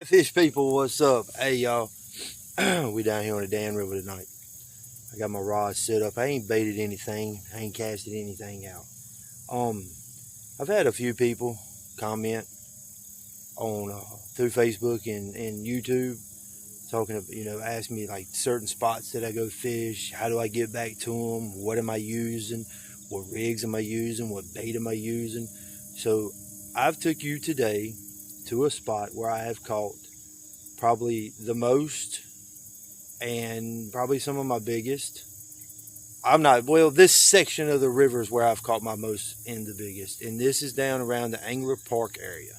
Fish people, what's up? Hey y'all, we down here on the Dan River tonight. I got my rod set up. I ain't baited anything. I ain't casted anything out. I've had a few people comment on through Facebook and YouTube, talking of, ask me like certain spots that I go fish. How do I get back to them? What am I using? What rigs am I using? What bait am I using? So I've took you today to a spot where I have caught probably the most and probably some of my biggest. This section of the river is where I've caught my most and the biggest, and this is down around the Angler Park area.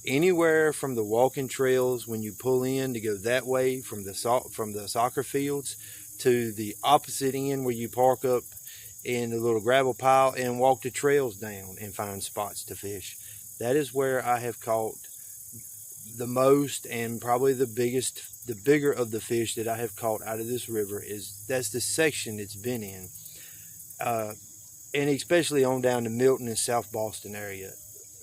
Anywhere from the walking trails when you pull in to go that way from the soccer fields to the opposite end where you park up in the little gravel pile and walk the trails down and find spots to fish. That is where I have caught the most and probably the bigger of the fish that I have caught out of this river. That's the section it's been in, and especially on down to Milton and South Boston area.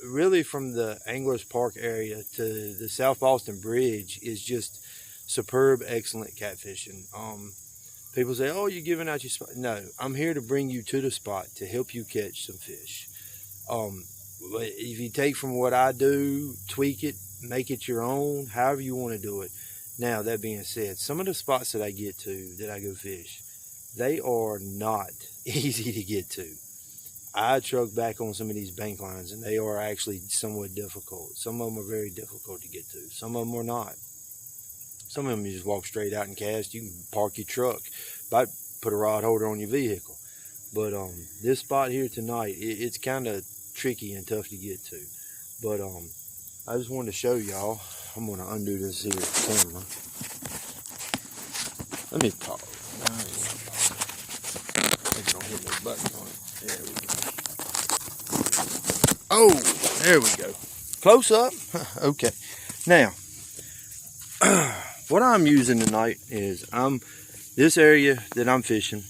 Really, from the Anglers Park area to the South Boston Bridge is just superb, excellent catfishing. People say, "Oh, you're giving out your spot." No, I'm here to bring you to the spot to help you catch some fish. If you take from what I do, tweak it, make it your own, however you want to do it. Now, that being said, some of the spots that I get to, that I go fish, they are not easy to get to. I truck back on some of these bank lines, and they are actually somewhat difficult. Some of them are very difficult to get to. Some of them are not. Some of them you just walk straight out and cast. You can park your truck, about put a rod holder on your vehicle. But this spot here tonight, it's kind of tricky and tough to get to. But I just wanted to show y'all. I'm going to undo this here camera. Let me pause. I don't hit no button on it. There we go. Oh, there we go. Close up. Okay. Now, what I'm using tonight is this area that I'm fishing.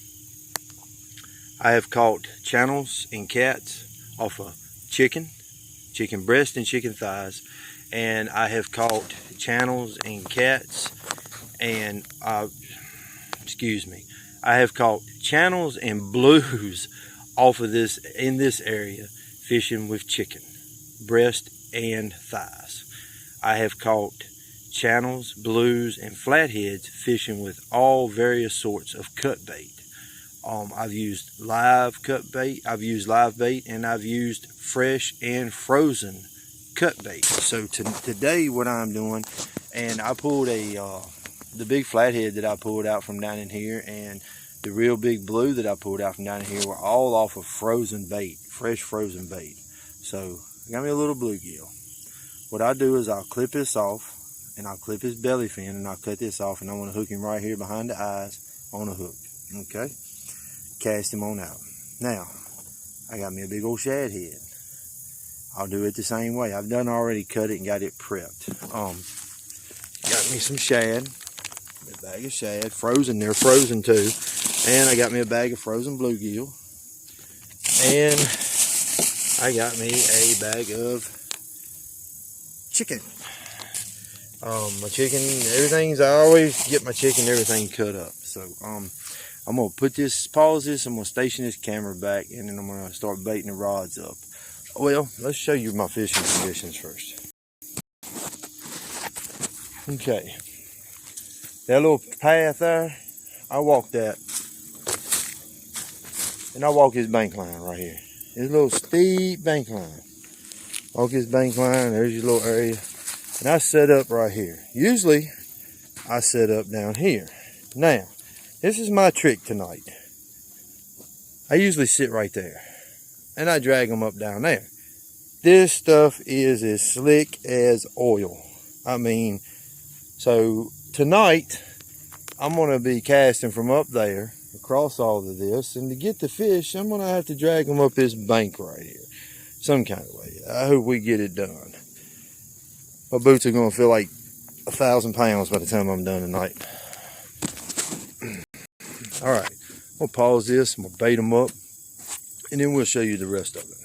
I have caught channels and cats off of chicken breast and chicken thighs, and I have caught channels and cats and I have caught channels and blues off of this in this area, fishing with chicken breast and thighs. I have caught channels, blues, and flatheads fishing with all various sorts of cut bait. I've used live cut bait, I've used live bait, and I've used fresh and frozen cut bait. So today what I'm doing, and I pulled the big flathead that I pulled out from down in here and the real big blue that I pulled out from down in here were all off of frozen bait, fresh frozen bait. So I got me a little bluegill. What I do is I'll clip this off, and I'll clip his belly fin, and I'll cut this off, and I want to hook him right here behind the eyes on a hook. Okay, cast him on out. Now I got me a big old shad head. I'll do it the same way. I've done already cut it and got it prepped. Got me some shad, a bag of shad, frozen. They're frozen too. And I got me a bag of frozen bluegill. And I got me a bag of chicken. My chicken, I always get my chicken, everything cut up. So I'm gonna pause this, I'm gonna station this camera back, and then I'm gonna start baiting the rods up. Well, let's show you my fishing conditions first. Okay, that little path there, I walk that, and I walk his bank line right here. This little steep bank line. Walk his bank line, there's your little area, and I set up right here. Usually, I set up down here. Now, this is my trick tonight. I usually sit right there, and I drag them up down there. This stuff is as slick as oil. I mean, so tonight, I'm going to be casting from up there, across all of this, and to get the fish, I'm going to have to drag them up this bank right here, some kind of way. I hope we get it done. My boots are going to feel like 1,000 pounds by the time I'm done tonight. All right, I'm going to pause this, I'm going to bait them up, and then we'll show you the rest of it.